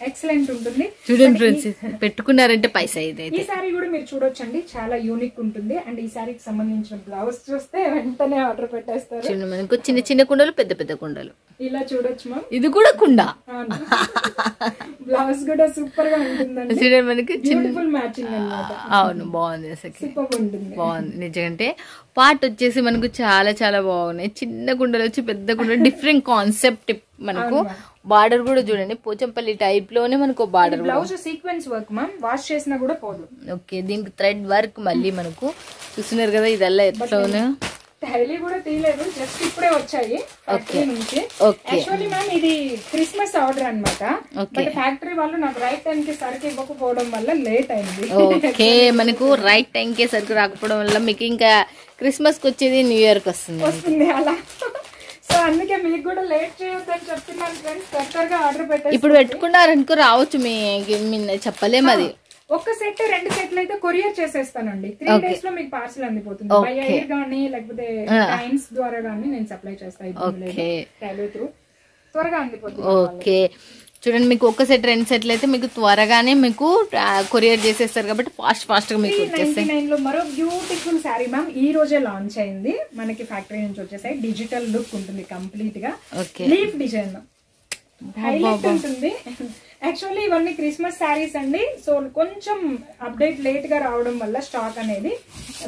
Speaker 2: ఎక్సలెంట్ ఉంటుంది.
Speaker 1: చూడండి ఫ్రెండ్స్, పెట్టుకున్నారంటే పైసా. ఇది
Speaker 2: ఈ సారీ కూడా మీరు చూడొచ్చండి, చాలా యూనిక్ ఉంటుంది. అండ్ ఈ సారీకి సంబంధించిన బ్లౌజ్ చూస్తే వెంటనే ఆర్డర్ పెట్టేస్తారు.
Speaker 1: చూడండి మనకు చిన్న చిన్న కుండలు, పెద్ద పెద్ద కుండలు
Speaker 2: ఇలా చూడొచ్చు మ్యామ్.
Speaker 1: ఇది కూడా కుండ.
Speaker 2: బ్లౌజ్ కూడా సూపర్ గా ఉంటుందండి.
Speaker 1: చూడండి మనకి
Speaker 2: బ్యూటిఫుల్ మ్యాచింగ్ అన్నమాట.
Speaker 1: అవును బాగుంది అసలు,
Speaker 2: సూపర్ ఉంటుంది.
Speaker 1: బాగుంది నిజంటే. పార్ట్ వచ్చేసి మనకు చాలా చాలా బాగున్నాయి. చిన్న కుండలు వచ్చి పెద్ద కుండలు, డిఫరెంట్ కాన్సెప్ట్. మనకు బార్డర్ కూడా చూడండి పోచంపల్లి టైప్ లోనే మనకు border.
Speaker 2: Blouse sequence work ma'am, wash చేసినా కూడా పోదు.
Speaker 1: ఓకే దీనికి థ్రెడ్ వర్క్ మళ్ళీ మనకు చూస్తున్నారు కదా. ఇదల్లా ఎట్లా
Speaker 2: డైలీ కూడా తీయలేదు, జస్ట్ ఇప్పుడే వచ్చాయి ఫ్యాక్టరీ నుంచి. యాక్చువల్లీ మ్యామ్ ఇది క్రిస్మస్ ఆర్డర్ అన్నమాట. బట్ ఫ్యాక్టరీ వాళ్ళు నాకు రైట్ టైం కి సరుకు ఇవ్వకపోవడం వల్ల లేట్ అయింది.
Speaker 1: ఓకే మనకు రైట్ టైం కి సరుకు రాకపోవడం వల్ల మీకు ఇంకా క్రిస్మస్ కి వచ్చేది న్యూ ఇయర్ కి వస్తుంది
Speaker 2: అలా. సో అందుకే మీకు కూడా లేట్ చేయొద్దని చెప్తున్నాను ఫ్రెండ్స్. త్వరగా ఆర్డర్ పెట్టారు.
Speaker 1: ఇప్పుడు పెట్టుకున్నారనుకో రావచ్చు, మీ చెప్పలేము. అది
Speaker 2: ఒక సెట్ 2 సెట్లు అయితే కొరియర్ చేసేస్తానండి. 3 days లో మీకు పార్సల్ అందిపోతుంది. బై ఎయిర్ గానీ లేకపోతే ట్రైన్స్ ద్వారా గానీ నేను సప్లై చేస్తాను. త్వరగా అందిపోతుంది.
Speaker 1: ఓకే చూడండి మీకు ఒక సెట్ 2 సెట్లు అయితే మీకు త్వరగానే మీకు కొరియర్ చేసేస్తారు కాబట్టి ఫాస్ట్ గా మీకు
Speaker 2: 399 లో మరో బ్యూటిఫుల్ శారీ మ్యామ్ ఈ రోజే లాంచ్ అయింది. మనకి ఫ్యాక్టరీ నుంచి వచ్చేసాయి. డిజిటల్ లుక్ ఉంటుంది కంప్లీట్ గా. లీఫ్ డిజైన్ హైలైట్ ఉంటుంది. యాక్చువల్లీ ఇవన్నీ క్రిస్మస్ శారీస్ అండి. సో కొంచెం అప్డేట్ లేట్ గా రావడం వల్ల స్టాక్ అనేది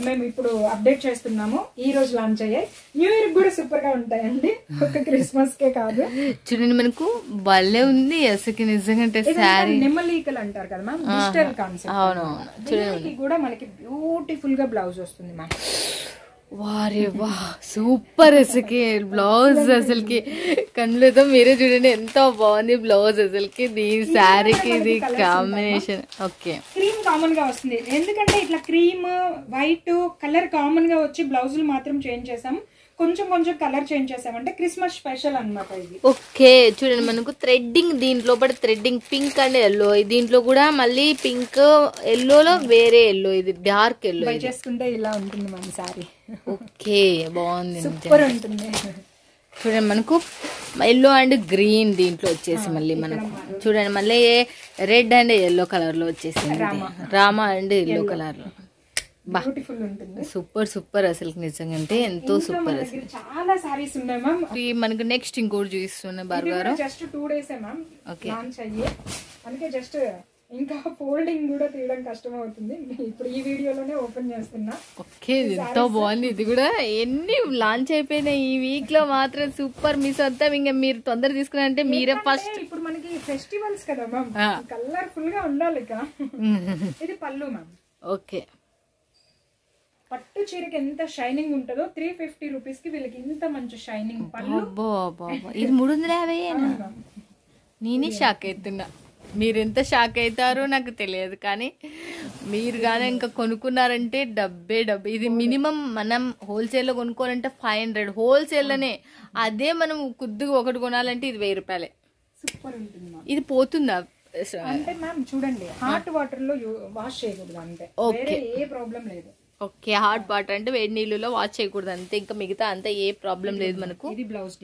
Speaker 2: మేము ఇప్పుడు అప్డేట్ చేస్తున్నాము. ఈ రోజు లాంచ్ అయ్యాయి. న్యూ ఇయర్ కూడా సూపర్ గా ఉంటాయండి, ఒక క్రిస్మస్ కే కాదు.
Speaker 1: చూడండి మనకు భలే ఉంది అసలు నిజంగా. శారీ
Speaker 2: నెమ్మలీకలు అంటారు కదా మ్యామ్, డిజిటల్ కాన్సెప్ట్.
Speaker 1: అవునవును చూడండి
Speaker 2: కూడా మనకి బ్యూటిఫుల్ గా బ్లౌజ్ వస్తుంది మ్యామ్.
Speaker 1: వారే వా సూపర్ అసలుకి బ్లౌజ్. అసలుకి కళ్ళతో మీరే చూడండి ఎంత బాగుంది బ్లౌజ్ అసలుకి. దీని శారీకి ఇది కాంబినేషన్. ఓకే
Speaker 2: క్రీమ్ కామన్ గా వస్తుంది, ఎందుకంటే ఇట్లా క్రీమ్ వైట్ కలర్ కామన్ గా వచ్చి బ్లౌజులు మాత్రం చేంజ్ చేసాము. కొంచెం కొంచెం కలర్ చేంజ్ చేసామంటే క్రిస్మస్ స్పెషల్ అన్నమాట ఇది.
Speaker 1: ఓకే చూడండి మనకు థ్రెడ్డింగ్ దీంట్లో థ్రెడ్డింగ్ పింక్ అండ్ ఎల్లో. దీంట్లో కూడా మళ్ళీ పింక్ ఎల్లోలో వేరే ఎల్లో, ఇది డార్క్ ఎల్లో.
Speaker 2: బై చేసుకుంటే ఇలా ఉంటుంది మన సారీ.
Speaker 1: ఓకే బాగుంది,
Speaker 2: సూపర్ ఉంటుంది.
Speaker 1: చూడండి మనకు ఎల్లో అండ్ గ్రీన్ దీంట్లో వచ్చేసి మళ్ళీ మనకు చూడండి మళ్ళీ రెడ్ అండ్ ఎల్లో కలర్ లో వచ్చేసింది. రామా అండ్ ఎల్లో కలర్ లో.
Speaker 2: బ్యూటిఫుల్ ఉంటుంది.
Speaker 1: సూపర్ అసలు నిజంగా అంటే ఎంతో సూపర్. అసలు
Speaker 2: చాలా సారీస్ ఉన్నాయి మ్యామ్.
Speaker 1: మనకు నెక్స్ట్ ఇంకోటి చూపిస్తున్నాయి బార్గారు.
Speaker 2: జస్ట్ 2 days మ్యామ్ లాంచ్ అయ్యి, అందుకే జస్ట్ ఇంకా ఫోల్డింగ్ కూడా తీయడం కష్టం అవుతుంది. ఇప్పుడు ఈ వీడియోలోనే ఓపెన్ చేస్తున్నా.
Speaker 1: ఓకే ఎంతో బాగుంది. ఇది కూడా ఎన్ని లాంచ్ అయిపోయినాయి ఈ వీక్ లో మాత్రం సూపర్. మిస్ అవుతాం ఇంకా మీరు తొందర తీసుకున్నారంటే మీరే ఫస్ట్.
Speaker 2: ఇప్పుడు మనకి ఫెస్టివల్స్ కదా మ్యామ్, కలర్ఫుల్ గా ఉండాలి. ఇది పళ్ళు మ్యామ్.
Speaker 1: ఓకే
Speaker 2: పట్టు చీరకి ఎంత షైనింగ్ ఉంటుందో 350 రూపీస్ కి వీళ్ళకి ఇంత మంచి షైనింగ్ పళ్ళు.
Speaker 1: ఇది 350. నేనే షాక్ అవుతున్నా. మీరు ఎంత షాక్ అవుతారో నాకు తెలియదు, కానీ మీరు కానీ ఇంకా కొనుక్కున్నారంటే డబ్బే. ఇది మినిమం మనం హోల్సేల్లో కొనుక్కోవాలంటే 500 హోల్సేల్లోనే. అదే మనం కుద్దుగా ఒకటి కొనాలంటే ఇది 1000 రూపాయలే.
Speaker 2: సూపర్ ఉంటుంది.
Speaker 1: ఇది పోతుందా
Speaker 2: అంటే మ్యామ్ చూడండి, హాట్ వాటర్ లో వాష్ చేయకూడదు అంతే, ఏ ప్రాబ్లం లేదు.
Speaker 1: ఓకే హాట్ వాటర్ అంటే వేడి నీళ్ళలో వాష్ చేయకూడదు అంతే, ఇంకా మిగతా అంతా ఏ ప్రాబ్లం లేదు మనకు.
Speaker 2: ఇది బ్లౌజ్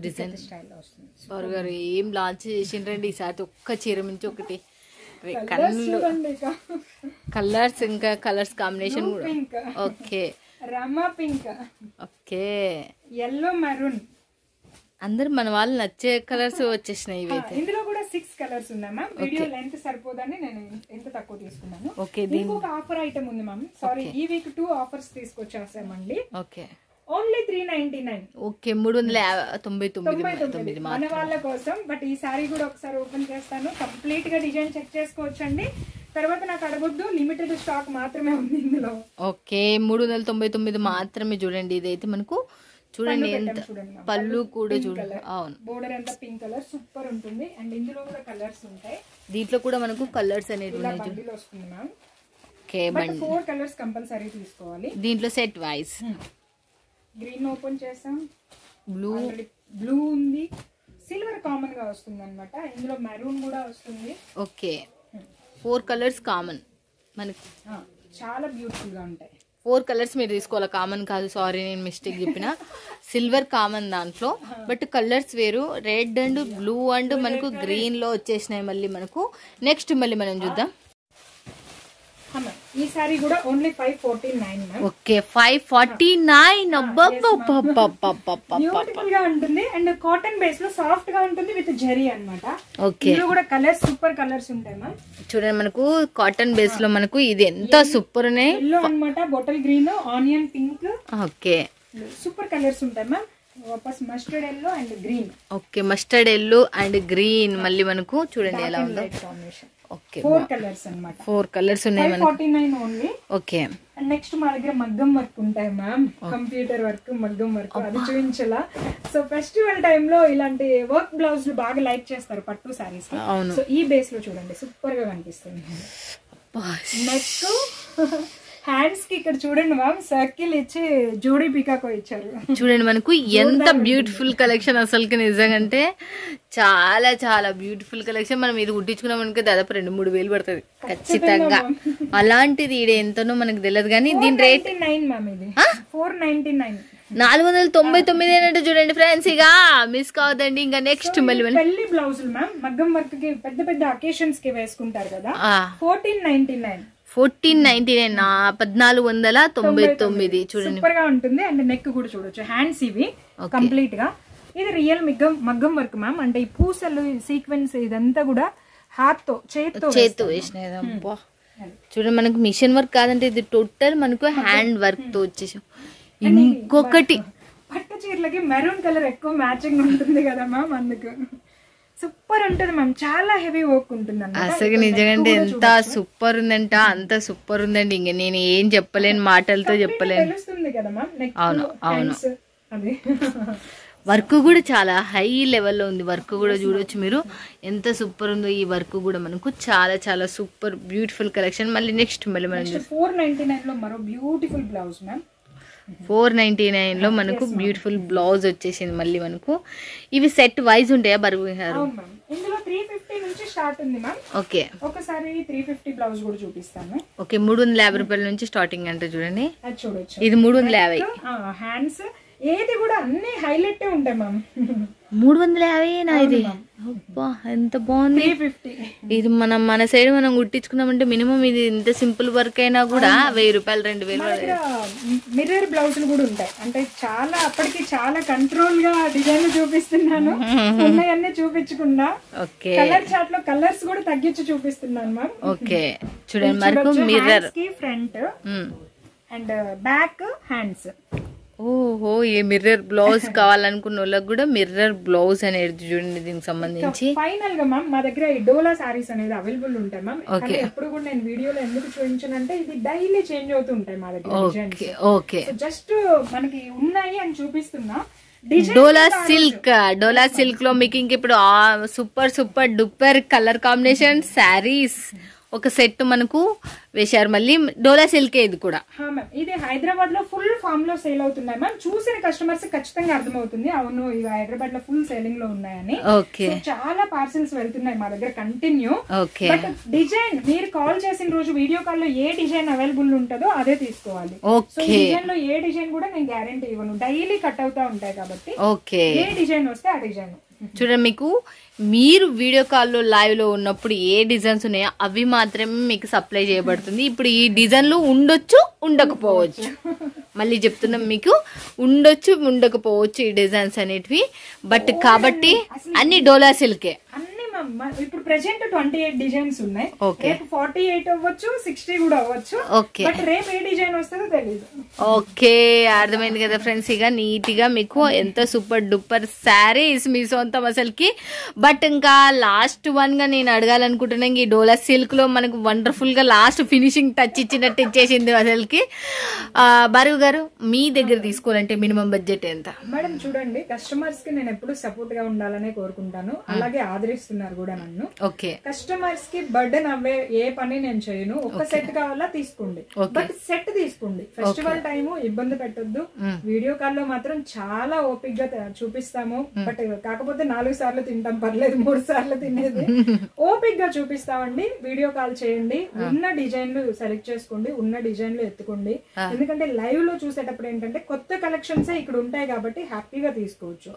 Speaker 2: డిజైన్
Speaker 1: స్టైల్ వస్తుంది. గారు ఏం లాంచ్ చేసిండ్రండి ఈసారి. ఒక్క చీర మించి ఒకటి కలర్స్, ఇంకా కలర్స్ కాంబినేషన్ కూడా. ఓకే
Speaker 2: రమా పింక్,
Speaker 1: ఓకే
Speaker 2: ఎల్లో మెరూన్,
Speaker 1: అందరు మన వాళ్ళు నచ్చే కలర్స్ వచ్చేసినాయి ఇవైతే.
Speaker 2: ఇందులో కూడా 6 కలర్స్ ఉన్నాయి మ్యామ్. వీడియో లెంత్ సరిపోదని నేను ఎంత తక్కువ తీసుకున్నాను.
Speaker 1: ఓకే,
Speaker 2: ఇంకొక ఆఫర్ ఐటమ్ ఉంది మ్యామ్. సారీ, ఈ వీక్ 2 ఆఫర్స్ తీసుకొచ్చేసామండి.
Speaker 1: Okay,
Speaker 2: only 399.
Speaker 1: ఓకే, 399
Speaker 2: మన వాళ్ళ కోసం. బట్ ఈ సారీ కూడా ఒకసారి ఓపెన్ చేస్తాను, కంప్లీట్ గా డిజైన్ చెక్ చేసుకోవచ్చండి. తర్వాత నాకు అడగొద్దు, లిమిటెడ్ స్టాక్ మాత్రమే ఉంది ఇందులో.
Speaker 1: ఓకే, 399 మాత్రమే. చూడండి ఇదైతే మనకు చూడండి ఎంత పళ్ళు కూడా చూడండి. అవును,
Speaker 2: బోర్డర్ అంతా పింక్ కలర్ సూపర్ ఉంటుంది. అండ్ ఇందులో కూడా కలర్స్ ఉంటాయి.
Speaker 1: దీంట్లో కూడా మనకు కలర్స్ అనేవి ఉన్నాయి.
Speaker 2: బండిల్ వస్తుంది ma'am.
Speaker 1: Okay,
Speaker 2: but 4 colours compulsory తీసుకోవాలి
Speaker 1: దీంట్లో సెట్ వైస్.
Speaker 2: గ్రీన్ ఓపెన్ చేసాం,
Speaker 1: బ్లూ
Speaker 2: ఉంది, సిల్వర్ కామన్ గా వస్తుంది అన్నమాట. ఇందులో మెరూన్ కూడా వస్తుంది.
Speaker 1: ఓకే, 4 కలర్స్ కామన్ మనకి.
Speaker 2: చాలా బ్యూటిఫుల్ గా ఉంటాయి.
Speaker 1: 4 కలర్స్ మీరు తీసుకోవాలి, కామన్ కాదు. సారీ, నేను మిస్టేక్ చెప్పిన. సిల్వర్ కామన్ దాంట్లో, బట్ కలర్స్ వేరు. రెడ్ అండ్ బ్లూ అండ్ మనకు గ్రీన్ లో వచ్చేసినాయి. మళ్ళీ మనకు నెక్స్ట్ మళ్ళీ మనం చూద్దాం.
Speaker 2: ఈ సారీ కూడా ఓన్లీ 549 మ్యామ్.
Speaker 1: ఓకే, 549.
Speaker 2: బ్యూటిఫుల్ గా ఉంటుంది. అండ్ కాటన్ బేస్ లో సాఫ్ట్ గా ఉంటుంది విత్ జరీ అన్నమాట.
Speaker 1: ఓకే,
Speaker 2: ఇందులో కూడా కలర్స్ సూపర్ కలర్స్ ఉంటాయి మ్యామ్.
Speaker 1: చూడండి మనకు కాటన్ బేస్ లో మనకు ఇది ఎంత సూపర్ ఉన్నాయి.
Speaker 2: ఎల్లో అన్నమాట, bottle green, onion pink.
Speaker 1: Okay,
Speaker 2: super colours ఉంటాయి మ్యామ్. వాపస్ mustard yellow and green.
Speaker 1: Okay, mustard yellow and green. మళ్ళీ మనకు చూడండి ఎలా ఉందో. ఓకే,
Speaker 2: 4 కలర్స్ అన్నమాట.
Speaker 1: 4 కలర్స్ ఉన్నాయి మనకు.
Speaker 2: 549 ఓన్లీ.
Speaker 1: ఓకే,
Speaker 2: అండ్ నెక్స్ట్ మా దగ్గర మగ్గం వర్క్ ఉంటాయి మ్యామ్. కంప్యూటర్ వర్క్, మగ్గం వర్క్, అది చూపించాలా. సో ఫెస్టివల్ టైంలో ఇలాంటి వర్క్ బ్లౌజ్ బాగా లైక్ చేస్తారు పట్టు సారీస్. సో ఈ బేస్ లో చూడండి సూపర్ గా కనిపిస్తుంది. నెక్, హ్యాండ్స్ కి ఇక్కడ చూడండి మ్యామ్, సర్కిల్ ఇచ్చి జోడీ పికాకో ఇచ్చారు.
Speaker 1: చూడండి మనకు ఎంత బ్యూటిఫుల్ కలెక్షన్. అసలుకి నిజంగా అంటే చాలా చాలా బ్యూటిఫుల్ కలెక్షన్. మనం ఇది కుట్టించుకున్నాం అనుకో దాదాపు 2-3 వేలు పడుతుంది ఖచ్చితంగా. అలాంటిది ఈడ ఎంతనో మనకు తెలియదు కానీ దీని రేట్
Speaker 2: 499 మ్యామ్. ఇది 499.
Speaker 1: 499 ఏంటంటే చూడండి ఫ్రెండ్స్, ఇక మిస్ కావద్దండి. ఇంకా నెక్స్ట్ మళ్ళీ
Speaker 2: పెళ్లి బ్లౌజులు మ్యామ్, మగ్గం వర్క్ కి పెద్ద పెద్ద అకేషన్స్ కి వేసుకుంటారు కదా. 1499.
Speaker 1: 1499 చూడండి,
Speaker 2: సూపర్ గా ఉంటుంది. అండ్ నెక్ కూడా చూడొచ్చు. హ్యాండ్స్ ఇవి కంప్లీట్ గా. ఇది రియల్ మగ్గం వర్క్ మ్యామ్. అంటే ఈ పూసలు, సీక్వెన్స్ ఇదంతా కూడా హాత్ తో చేత్తో
Speaker 1: వేసినది. చూడండి మనకు మిషన్ వర్క్ కాదంటే ఇది టోటల్ మనకు హ్యాండ్ వర్క్ తో వచ్చేసి. ఇంకొకటి
Speaker 2: పట్టు చీరలకి మెరూన్ కలర్ ఎక్కువ మ్యాచింగ్ ఉంటుంది కదా మ్యామ్, అందుకు సూపర్ ఉంటుంది మ్యామ్. చాలా హెవీ వర్క్ ఉంటుంది
Speaker 1: అసలు నిజంగా ఎంత సూపర్ ఉందంట, అంత సూపర్ ఉందండి. ఇంక నేను ఏం చెప్పలేను, మాటలతో చెప్పలేను.
Speaker 2: తెలుస్తుంది కదా మ్యామ్.
Speaker 1: అవును అవును, వర్క్ కూడా చాలా హై లెవెల్లో ఉంది. వర్క్ కూడా చూడొచ్చు మీరు ఎంత సూపర్ ఉందో. ఈ వర్క్ కూడా మనకు చాలా చాలా సూపర్ బ్యూటిఫుల్ కలెక్షన్. మళ్ళీ నెక్స్ట్ మళ్ళీ మనం
Speaker 2: 499 లో మరో బ్యూటిఫుల్ బ్లౌజ్ మ్యామ్.
Speaker 1: 499 లో మనకు బ్యూటిఫుల్ బ్లౌజ్ వచ్చేసింది. మళ్ళీ మనకు ఇవి సెట్ వైజ్ ఉంటాయా బరువు?
Speaker 2: ఇందులో 350 నుంచి స్టార్ట్ ఉంది మ్యామ్.
Speaker 1: ఓకే,
Speaker 2: ఒకసారి 350 బ్లౌజ్ కూడా చూపిస్తాను.
Speaker 1: ఓకే, 350 రూపాయల నుంచి స్టార్టింగ్ అంటే చూడండి.
Speaker 2: అది చూడొచ్చు.
Speaker 1: ఇది 350.
Speaker 2: హ్యాండ్స్ ఏది కూడా అన్ని హైలైట్ ఉంటాయి మ్యామ్.
Speaker 1: 350 ఇది. అబ్బా ఎంత బాగుంది.
Speaker 2: 350.
Speaker 1: ఇది మన సైడ్ మనం కుట్టించుకున్నామంటే మినిమం ఇది ఇంత సింపుల్ వర్క్ అయినా కూడా 1000 రూపాయలు 2000.
Speaker 2: మిర్రర్ బ్లౌజులు కూడా ఉంటాయి. అంటే చాలా అప్పటికి చాలా కంట్రోల్ గా డిజైన్ చూపిస్తున్నాను, ఉన్నాయన్నీ చూపించకుండా.
Speaker 1: ఓకే,
Speaker 2: కలర్ చార్ట్ లో కలర్స్ కూడా తగ్గించి చూపిస్తున్నాను మ్యామ్.
Speaker 1: ఓకే, చూడండి మనకు మిర్రర్
Speaker 2: కి ఫ్రంట్ అండ్ బ్యాక్ హ్యాండ్స్.
Speaker 1: ఓహో, ఈ మిర్రర్ బ్లౌజ్ కావాలనుకున్న వాళ్ళకి కూడా మిర్రర్ బ్లౌజ్ అనేది చూడండి దీనికి సంబంధించి.
Speaker 2: ఫైనల్ గా మ్యామ్ మా దగ్గర ఈ డోలా సారీస్ అనేది అవైలబుల్ ఉంటాయి మ్యామ్. ఎప్పుడు కూడా నేను వీడియోలో ఎందుకు చూపించానంటే ఇది డైలీ చేంజ్ అవుతూ ఉంటాయి మా దగ్గర.
Speaker 1: ఓకే,
Speaker 2: జస్ట్ మనకి ఉన్నాయి అని చూపిస్తున్నా.
Speaker 1: డోలా సిల్క్ లో మీకు ఇంక ఇప్పుడు super duper colour combination saris ఒక సెట్ మనకు వేశారు. మళ్ళీ డోలా సిల్క్ ఇది కూడా.
Speaker 2: ఇది హైదరాబాద్ లో ఫుల్ ఫామ్ లో సేల్ అవుతున్నాయి మ్యామ్. చూసిన కస్టమర్స్ ఖచ్చితంగా అర్థమవుతుంది, అవును ఇవి హైదరాబాద్ లో ఫుల్ సేలింగ్ లో ఉన్నాయని.
Speaker 1: ఓకే,
Speaker 2: చాలా పార్సల్స్ వెళ్తున్నాయి మా దగ్గర కంటిన్యూ.
Speaker 1: ఓకే,
Speaker 2: బట్ డిజైన్ మీరు కాల్ చేసిన రోజు వీడియో కాల్ లో ఏ డిజైన్ అవైలబుల్ ఉంటుందో అదే తీసుకోవాలి. సో ఈ డిజైన్ లో ఏ డిజైన్ కూడా నేను గ్యారంటీ ఇవ్వను, డైలీ కట్ అవుతా ఉంటాయి కాబట్టి.
Speaker 1: ఓకే,
Speaker 2: ఏ డిజైన్ వస్తే ఆ డిజైన్.
Speaker 1: చూడండి మీకు మీరు వీడియో కాల్లో లైవ్ లో ఉన్నప్పుడు ఏ డిజైన్స్ ఉన్నాయో అవి మాత్రమే మీకు సప్లై చేయబడుతుంది. ఇప్పుడు ఈ డిజైన్లు ఉండొచ్చు ఉండకపోవచ్చు, మళ్ళీ చెప్తున్నాం మీకు ఉండొచ్చు ఉండకపోవచ్చు ఈ డిజైన్స్ అనేటివి, బట్ కాబట్టి అన్ని డోలా సిల్కే.
Speaker 2: ఇప్పుడు ప్రెసెంట్ 28 డిజైన్స్ ఉన్నాయి. రేపు 48 అవ్వచ్చు, 60 కూడా అవ్వచ్చు. బట్ రేపు ఏ డిజైన్ వస్తుందో తెలియదు.
Speaker 1: ఓకే, అర్థమైంది కదా ఫ్రెండ్స్. ఇక నీట్ గా మీకు ఎంత సూపర్ డూపర్ శారీస్ మీ సొంతం అసలుకి. బట్ ఇంకా లాస్ట్ వన్ గా నేను అడగాలనుకుంటున్నాను, ఈ డోలా సిల్క్ లో మనకు వండర్ఫుల్ గా లాస్ట్ ఫినిషింగ్ టచ్ ఇచ్చినట్టు ఇచ్చేసింది అసలుకి. భార్గవి గారు, మీ దగ్గర తీసుకోవాలంటే మినిమం బడ్జెట్ ఎంత?
Speaker 2: మేడం చూడండి, కస్టమర్స్ కి నేను ఎప్పుడు సపోర్ట్ గా ఉండాలనే కోరుకుంటాను, అలాగే ఆదరిస్తున్నారు కూడా నన్ను. కస్టమర్స్ కి బర్డెన్ అవ్వే ఏ పని నేను చేయను. ఒక సెట్ కావాలా తీసుకోండి, బట్ సెట్ తీసుకోండి. ఫెస్టివల్ టైము ఇబ్బంది పెట్టొద్దు. వీడియో కాల్ లో మాత్రం చాలా ఓపిక్ గా చూపిస్తాము, బట్ కాకపోతే 4 సార్లు తింటాం, పర్లేదు 3 సార్లు తినేది. ఓపిక్ గా చూపిస్తామండి. వీడియో కాల్ చేయండి, ఉన్న డిజైన్లు సెలెక్ట్ చేసుకోండి, ఉన్న డిజైన్లు ఎత్తుకోండి. ఎందుకంటే లైవ్ లో చూసేటప్పుడు ఏంటంటే కొత్త కలెక్షన్స్ ఇక్కడ ఉంటాయి కాబట్టి హ్యాపీగా తీసుకోవచ్చు.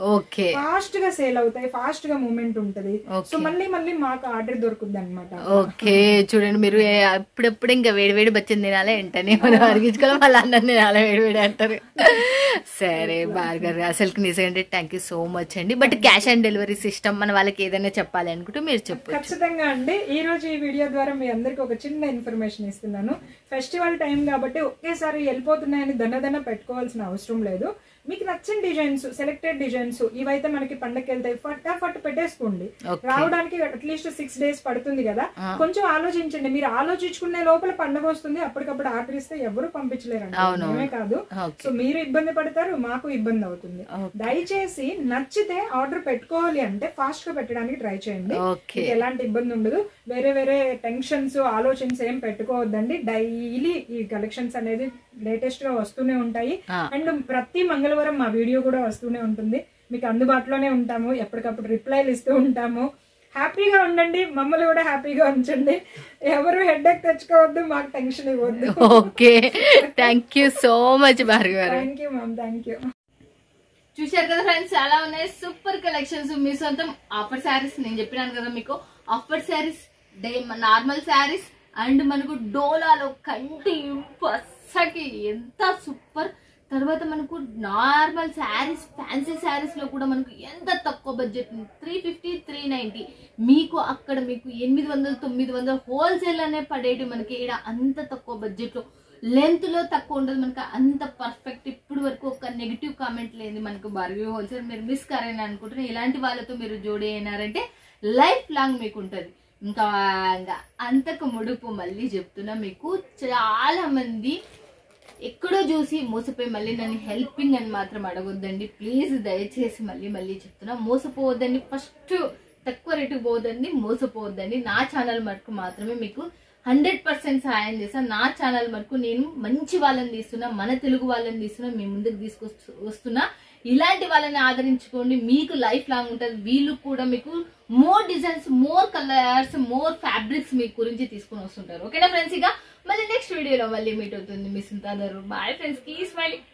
Speaker 2: ఫాస్ట్ గా సేల్ అవుతాయి, ఫాస్ట్ గా మూమెంట్ ఉంటది. సో మళ్ళీ మళ్ళీ మాకు ఆర్డర్ దొరుకుద్ది అనమాట.
Speaker 1: ఓకే, చూడండి మీరు అప్పుడప్పుడు ఇంకా వేడివేడి బచ్చని తినాలి, వెంటనే మనం అరిగించుకోవాలి, మళ్ళీ అన్నం తినాలి వేడివేడి అంటారు. సరే భార్గవి, అసలు నిజంగా థ్యాంక్ యూ సో మచ్ అండి. But cash on delivery system మన వాళ్ళకి ఏదైనా చెప్పాలి అనుకుంటే మీరు చెప్పండి.
Speaker 2: ఖచ్చితంగా అండి. ఈ రోజు ఈ వీడియో ద్వారా మీ అందరికి ఒక చిన్న ఇన్ఫర్మేషన్ ఇస్తున్నాను. ఫెస్టివల్ టైం కాబట్టి ఒకేసారి వెళ్ళిపోతున్నాయని దన్న పెట్టుకోవాల్సిన అవసరం లేదు. మీకు నచ్చిన డిజైన్స్, సెలెక్టెడ్ డిజైన్స్ ఇవైతే మనకి పండగకి వెళ్తాయి, ఫటాఫట్ పెట్టేసుకోండి. రావడానికి అట్లీస్ట్ 6 days పడుతుంది కదా, కొంచెం ఆలోచించండి. మీరు ఆలోచించుకునే లోపల పండగ వస్తుంది, అప్పటికప్పుడు ఆర్డర్ ఇస్తే ఎవరు పంపించలేరండి, మేమే కాదు. సో మీరు ఇబ్బంది పడతారు, మాకు ఇబ్బంది అవుతుంది. దయచేసి నచ్చితే ఆర్డర్ పెట్టుకోవాలి అంటే ఫాస్ట్ గా పెట్టడానికి ట్రై చేయండి, ఎలాంటి ఇబ్బంది ఉండదు. వేరే వేరే టెన్షన్స్, ఆలోచనస్ ఏం పెట్టుకోవద్దండి. డైలీ ఈ కలెక్షన్స్ అనేది లేటెస్ట్ గా వస్తూనే ఉంటాయి. అండ్ ప్రతి మంగళవారం మా వీడియో కూడా వస్తూనే ఉంటుంది. మీకు అందుబాటులోనే ఉంటాము, ఎప్పటికప్పుడు రిప్లైలు ఇస్తూ ఉంటాము. హ్యాపీగా ఉండండి, మమ్మల్ని కూడా హ్యాపీగా ఉంచండి. ఎవరు హెడ్ఏక్ తెచ్చుకోవద్దు, మాకు టెన్షన్ ఇవ్వద్దు.
Speaker 1: Okay, thank you so much Bhargavi garu.
Speaker 2: Thank you ma'am, thank you.
Speaker 1: చూశారు కదా ఫ్రెండ్స్, చాలా ఉన్నాయి సూపర్ కలెక్షన్స్. మీ సొంతం ఆఫర్ శారీస్, నేను చెప్పినాను కదా మీకు offer saris, normal saris and మనకు డోలాలో కంటి పచ్చకి ఎంత సూపర్. తర్వాత మనకు నార్మల్ శారీస్, ఫ్యాన్సీ శారీస్ లో కూడా మనకు ఎంత తక్కువ బడ్జెట్, 350, 390. మీకు అక్కడ మీకు 800, 900 హోల్సేల్ అనే పడేటి మనకి ఇక్కడ అంత తక్కువ బడ్జెట్ లో, లెంత్ లో తక్కువ ఉండదు మనకు, అంత పర్ఫెక్ట్. ఇప్పుడు వరకు ఒక నెగిటివ్ కామెంట్ లేదు మనకు భార్గవి హోల్సేల్. మీరు మిస్ కారని అనుకుంటున్నారు, ఇలాంటి వాళ్ళతో మీరు జోడీ అయినారంటే లైఫ్ లాంగ్ మీకు ఉంటది. ఇంకా అంతకు ముడుపు మళ్ళీ చెప్తున్నా, మీకు చాలా మంది ఎక్కడో చూసి మోసపోయి మళ్ళీ నన్ను హెల్పింగ్ అని మాత్రం అడగొద్దండి ప్లీజ్. దయచేసి మళ్ళీ చెప్తున్నా, మోసపోవద్దండి. ఫస్ట్ తక్కువ రేటుకు పోవద్దండి, మోసపోవద్దండి. నా ఛానల్ మటుకు మాత్రమే మీకు 100% సహాయం చేస్తాను. నా ఛానల్ మటుకు నేను మంచి వాళ్ళని తీస్తున్నా, మన తెలుగు వాళ్ళని తీస్తున్నా, మీ ముందుకు తీసుకొస్తున్నా. ఇలాంటి వాళ్ళని ఆదరించుకోండి, మీకు లైఫ్ లాంగ్ ఉంటుంది. వీళ్ళు కూడా మీకు more designs, more colours, more fabrics మీ గురించి తీసుకుని వస్తుంటారు. ఓకేనా ఫ్రెండ్స్? ఇక మళ్ళీ నెక్స్ట్ వీడియోలో మళ్ళీ మీట్ అవుతుంది మీ సుంతాదరు. Bye friends, keep smiling.